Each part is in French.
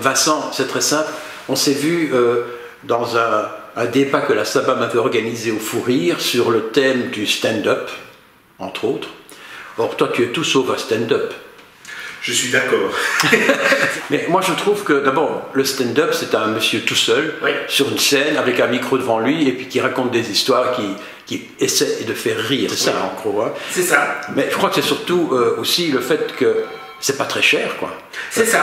Vincent, c'est très simple. On s'est vu dans un débat que la SABAM avait organisé au Fou Rire sur le thème du stand-up, entre autres. Or, toi, tu es tout sauf un stand-up. Je suis d'accord. Mais moi, je trouve que, d'abord, le stand-up, c'est un monsieur tout seul, oui, sur une scène, avec un micro devant lui, et puis qui raconte des histoires qui essaient de faire rire. C'est ça, en gros. Hein. C'est ça. Mais je crois que c'est surtout aussi le fait que c'est pas très cher, quoi. C'est ça.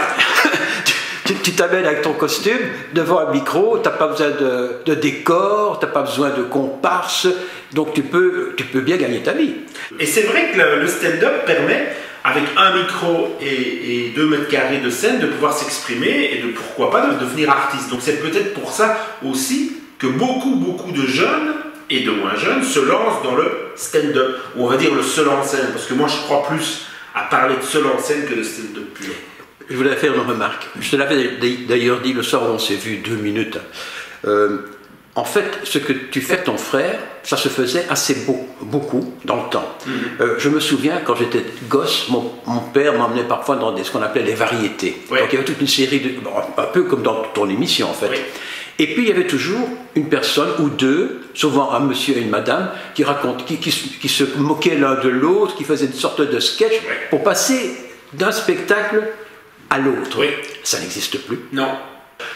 Tu t'amènes avec ton costume devant un micro, tu n'as pas besoin de décor, tu n'as pas besoin de comparse, donc tu peux bien gagner ta vie. Et c'est vrai que le stand-up permet, avec un micro et 2 mètres carrés de scène, de pouvoir s'exprimer et de pourquoi pas de devenir artiste. Donc c'est peut-être pour ça aussi que beaucoup de jeunes et de moins jeunes se lancent dans le stand-up, ou on va dire le seul en scène, parce que moi je crois plus à parler de seul en scène que de stand-up pur. Je voulais faire une remarque. Je te l'avais d'ailleurs dit le soir où on s'est vu 2 minutes. En fait, ce que tu fais ton frère, ça se faisait assez beaucoup dans le temps. Je me souviens, quand j'étais gosse, mon père m'emmenait parfois dans ce qu'on appelait les variétés. Ouais. Donc il y avait toute une série de... un peu comme dans ton émission en fait. Oui. Et puis il y avait toujours une personne ou deux, souvent un monsieur et une madame, qui se moquaient l'un de l'autre, qui faisaient une sorte de sketch pour passer d'un spectacle à l'autre. Oui. Ça n'existe plus. Non.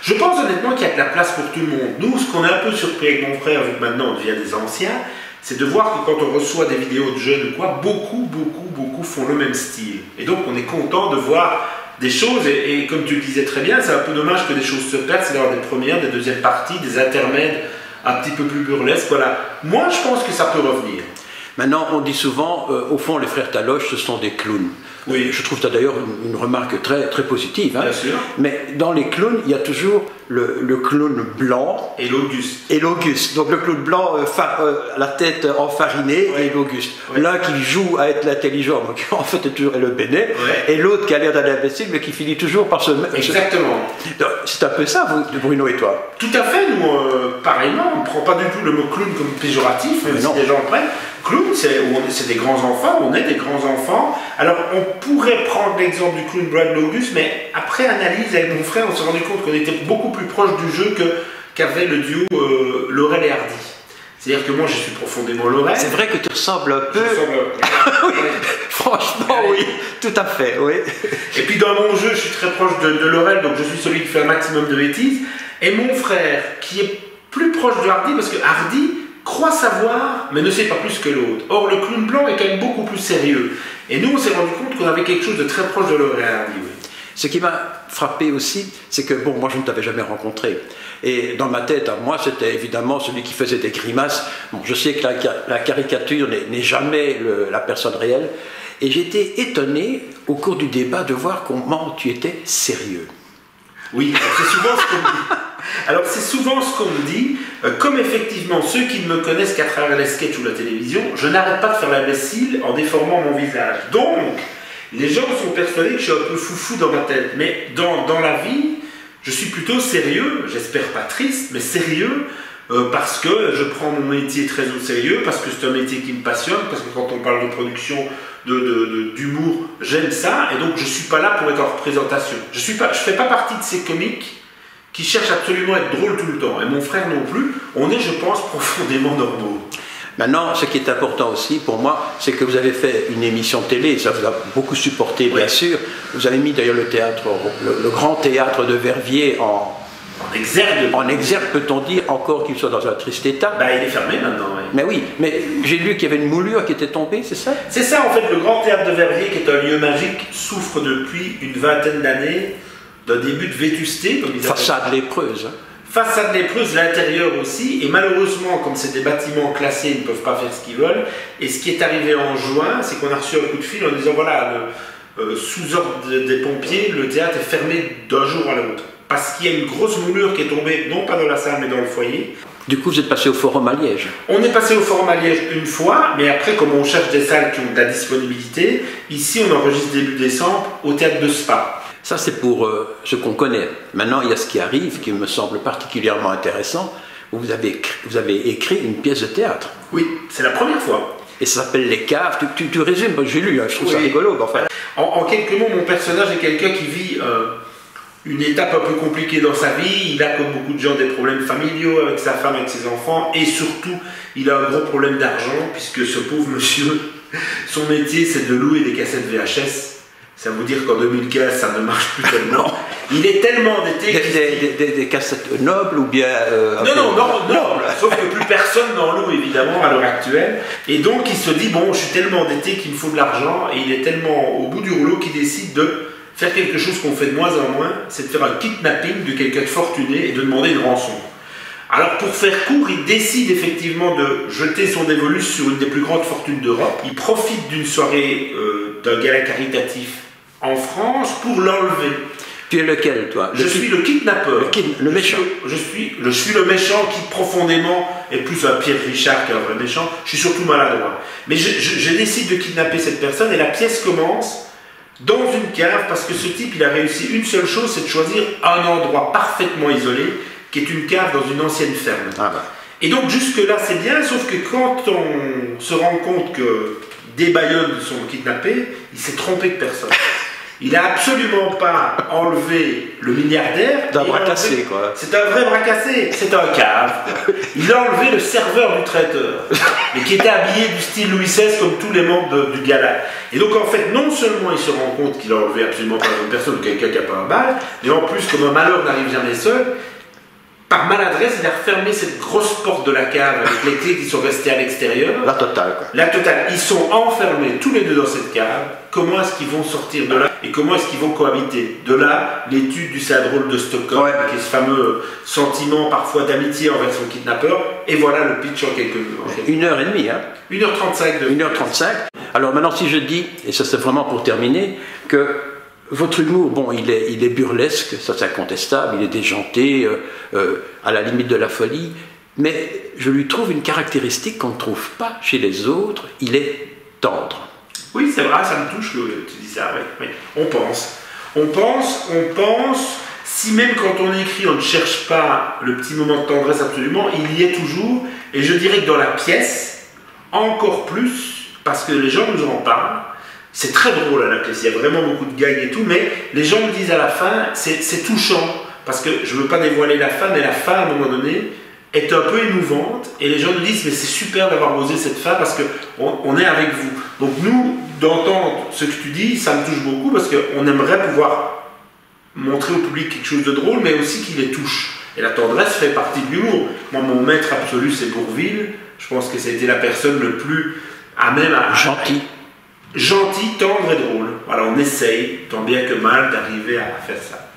Je pense honnêtement qu'il y a de la place pour tout le monde. Nous, ce qu'on est un peu surpris avec mon frère, vu que maintenant on devient des anciens, c'est de voir que quand on reçoit des vidéos de jeunes ou quoi, beaucoup font le même style. Et donc on est content de voir des choses, et comme tu le disais très bien, c'est un peu dommage que des choses se perdent, c'est d'avoir des premières, des deuxièmes parties, des intermèdes un petit peu plus burlesques. Voilà. Moi, je pense que ça peut revenir. Maintenant, on dit souvent, au fond, les frères Taloche, ce sont des clowns. Oui. Je trouve que tu as d'ailleurs une remarque très, très positive. Hein. Bien sûr. Mais dans les clowns, il y a toujours le clown blanc Et l'Auguste. et l'Auguste. Donc le clown blanc, la tête enfarinée, Ouais. et l'Auguste. Ouais. L'un qui joue à être l'intelligent, donc en fait est toujours le bénet, Ouais. et l'autre qui a l'air d'un imbécile, mais qui finit toujours par se... Exactement. C'est un peu ça, Bruno et toi. Tout à fait, nous, pareillement, on ne prend pas du tout le mot clown comme péjoratif, même Mais si non. des gens le prennent. Clown, c'est des grands enfants, on est des grands enfants. Alors, on pourrait prendre l'exemple du clown Brad Logus, mais après analyse avec mon frère, on s'est rendu compte qu'on était beaucoup plus proche du jeu qu'avait le duo Laurel et Hardy. C'est-à-dire que moi, je suis profondément Laurel. C'est vrai que tu ressembles un peu... Oui. Franchement, oui, tout à fait, oui. Et puis dans mon jeu, je suis très proche de Laurel, donc je suis celui qui fait un maximum de bêtises. Et mon frère, qui est plus proche de Hardy, parce que Hardy croit savoir, mais ne sait pas plus que l'autre. Or, le clown blanc est quand même beaucoup plus sérieux. Et nous, on s'est rendu compte qu'on avait quelque chose de très proche de Laurel et Hardy. Oui. Ce qui m'a frappé aussi, c'est que, bon, moi je ne t'avais jamais rencontré. Et dans ma tête, à moi, c'était évidemment celui qui faisait des grimaces. Bon, je sais que la caricature n'est jamais la personne réelle. Et j'étais étonné, au cours du débat, de voir comment tu étais sérieux. Oui, c'est souvent ce qu'on me dit. Alors, c'est souvent ce qu'on me dit. Comme effectivement, ceux qui ne me connaissent qu'à travers les sketchs ou la télévision, je n'arrête pas de faire l'imbécile en déformant mon visage. Donc, les gens sont persuadés que je suis un peu foufou dans ma tête. Mais dans la vie, je suis plutôt sérieux, j'espère pas triste, mais sérieux, parce que je prends mon métier très au sérieux, parce que c'est un métier qui me passionne, parce que quand on parle de production, d'humour, j'aime ça, et donc je suis pas là pour être en représentation. Je fais pas partie de ces comiques qui cherchent absolument à être drôles tout le temps, et mon frère non plus. On est, je pense, profondément normaux. Maintenant, ce qui est important aussi pour moi, c'est que vous avez fait une émission télé, ça vous a beaucoup supporté, bien sûr. Vous avez mis d'ailleurs le théâtre, le grand théâtre de Verviers en exergue, peut-on dire, encore qu'il soit dans un triste état. Bah, il est fermé maintenant, oui. Mais oui, mais j'ai lu qu'il y avait une moulure qui était tombée, c'est ça? C'est ça, en fait, le grand théâtre de Verviers, qui est un lieu magique, souffre depuis une vingtaine d'années d'un début de vétusté, comme ils appellent. Façade lépreuse. Façade lépreuse, l'intérieur aussi, et malheureusement, comme c'est des bâtiments classés, ils ne peuvent pas faire ce qu'ils veulent. Et ce qui est arrivé en juin, c'est qu'on a reçu un coup de fil en disant, voilà, sous ordre des pompiers, le théâtre est fermé d'un jour à l'autre. Parce qu'il y a une grosse moulure qui est tombée, non pas dans la salle, mais dans le foyer. Du coup, vous êtes passé au Forum à Liège. On est passé au Forum à Liège une fois, mais après, comme on cherche des salles qui ont de la disponibilité, ici, on enregistre début décembre au théâtre de Spa. Ça, c'est pour ce qu'on connaît. Maintenant, il y a ce qui arrive, qui me semble particulièrement intéressant. Vous avez écrit une pièce de théâtre. Oui, c'est la première fois. Et ça s'appelle Les Caves. Tu résumes, j'ai lu, hein, je trouve ça rigolo. Enfin. En quelques mots, mon personnage est quelqu'un qui vit une étape un peu compliquée dans sa vie. Il a, comme beaucoup de gens, des problèmes familiaux avec sa femme, avec ses enfants, et surtout, il a un gros problème d'argent, puisque ce pauvre monsieur, son métier, c'est de louer des cassettes VHS. Ça veut dire qu'en 2015, ça ne marche plus tellement. Il est tellement endetté... Des cassettes nobles ou bien... non, sauf que plus personne n'en loue, évidemment, à l'heure actuelle. Et donc, il se dit, bon, je suis tellement endetté qu'il me faut de l'argent, et il est tellement au bout du rouleau qu'il décide de faire quelque chose qu'on fait de moins en moins, c'est de faire un kidnapping de quelqu'un de fortuné et de demander une rançon. Alors, pour faire court, il décide effectivement de jeter son dévolu sur une des plus grandes fortunes d'Europe. Il profite d'une soirée d'un gala caritatif en France pour l'enlever. Tu es lequel, toi? Je suis le kidnappeur. Le méchant. Je suis le méchant qui profondément est plus un Pierre Richard qu'un vrai méchant. Je suis surtout maladroit. Mais je décide de kidnapper cette personne et la pièce commence dans une cave parce que ce type, il a réussi une seule chose, c'est de choisir un endroit parfaitement isolé qui est une cave dans une ancienne ferme. Ah bah. Et donc jusque-là, c'est bien, sauf que quand on se rend compte que des baïonnes sont kidnappés, il s'est trompé de personne. Il n'a absolument pas enlevé le milliardaire. C'est un bras cassé, quoi. C'est un vrai bras cassé, c'est un cave. Il a enlevé le serveur du traiteur, mais qui était habillé du style Louis XVI comme tous les membres du gala. Et donc en fait, non seulement il se rend compte qu'il a enlevé absolument pas la bonne personne, quelqu'un qui n'a pas un bal, mais en plus, comme un malheur n'arrive jamais seul, par maladresse, il a refermé cette grosse porte de la cave avec les clés qui sont restées à l'extérieur. La totale, quoi. La totale. Ils sont enfermés tous les deux dans cette cave. Comment est-ce qu'ils vont sortir de là et comment est-ce qu'ils vont cohabiter? De là, l'étude du syndrome de Stockholm, qui est ce fameux sentiment parfois d'amitié envers son kidnappeur. Et voilà le pitch en quelques minutes. 1h30, hein? 1h35 de 1h35. Alors maintenant, si je dis, et ça c'est vraiment pour terminer, que votre humour, bon, il est burlesque, ça c'est incontestable, il est déjanté, à la limite de la folie, mais je lui trouve une caractéristique qu'on ne trouve pas chez les autres, il est tendre. Oui, c'est vrai, ça me touche que tu dis ça, oui. On pense, si même quand on écrit, on ne cherche pas le petit moment de tendresse absolument, il y est toujours, et je dirais que dans la pièce, encore plus, parce que les gens nous en parlent. C'est très drôle à la pièce, il y a vraiment beaucoup de gags et tout, mais les gens me disent à la fin, c'est touchant, parce que je ne veux pas dévoiler la fin, mais la fin, à un moment donné, est un peu émouvante, et les gens nous disent, mais c'est super d'avoir osé cette fin, parce qu'on est avec vous. Donc nous, d'entendre ce que tu dis, ça me touche beaucoup, parce qu'on aimerait pouvoir montrer au public quelque chose de drôle, mais aussi qui les touche. Et la tendresse fait partie de l'humour. Moi, mon maître absolu, c'est Bourvil. Je pense que ça a été la personne le plus à même à... Gentil, tendre et drôle. Voilà, on essaye, tant bien que mal, d'arriver à faire ça.